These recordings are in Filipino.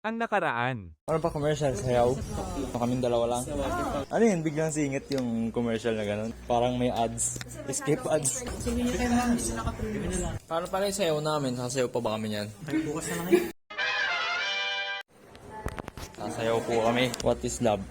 ang nakaraan. Ano pa commercial? Sayaw? Kaming dalawa lang. Ano yun? Biglang singit yung commercial na gano'n. Parang may ads. Escape ads. Paano pala yung sayaw namin? Sasayaw pa ba kami yan? Bukas na lang yun. Sasayaw po kami. What is love?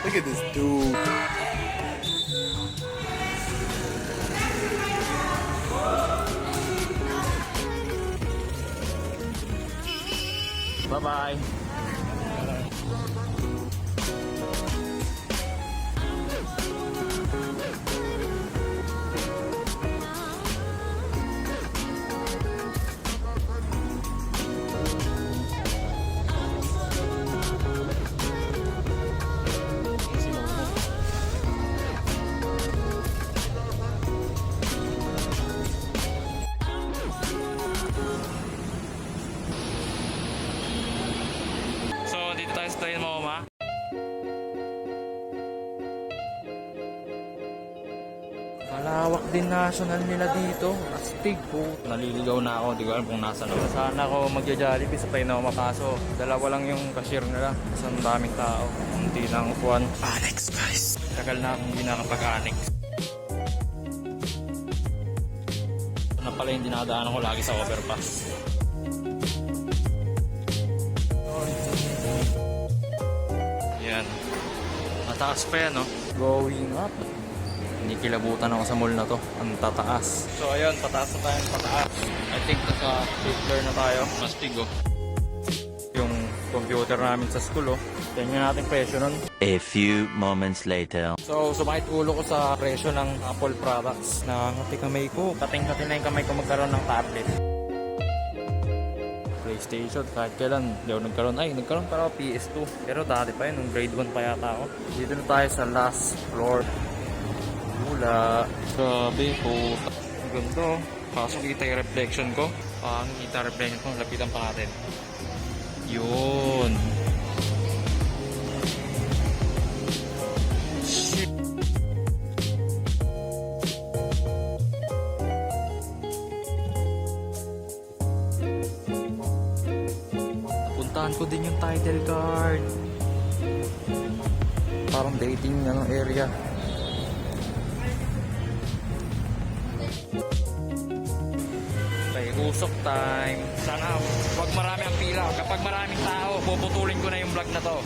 Look at this dude. Bye-bye. So, dito tayo sa Tayin Moma. Malawak din national nila dito. Astig po. Naliligaw na ako. Di ko alam kung nasa na. Sana ako magja-Jollibee sa Tayin Moma. Kaso dalawa lang yung cashier nila. Kasi ang daming tao. Hindi lang upuan. Annex guys. Tagal na akong hindi nakapag-annex. Ito na pala yung dinadaanan ko lagi sa overpass. Yan. Mataas pa yan, no? Going up. Kinikilabutan ako sa mall na to. Ang tataas. So ayun, pataas na tayo. Pataas. I think nasa 5th floor na tayo. Mastig, oh. Yung computer namin sa school, oh. Tingnan natin presyo nun. A few moments later. So, sumakit ulo ko sa presyo ng Apple products. Nakangati kamay ko. Kating-kati na yung kamay ko magkaroon ng tablet. PlayStation, kahit kailan hindi ako nagkaroon. Ay, nagkaroon para ako PS2. Pero dati pa yun, nung grade 1 pa yata ako. Dito na tayo sa last floor. Wala. Grabe, po. Ang ganda, oh. Kaso kita yung reflection ko. Kita reflection ko. Lapitan pa natin. Yun. Puntahan ko din yung title card. Parang dating area. Paikot Usok time. Sana wag marami ang pila. Kapag maraming tao, puputulin ko na yung vlog na to.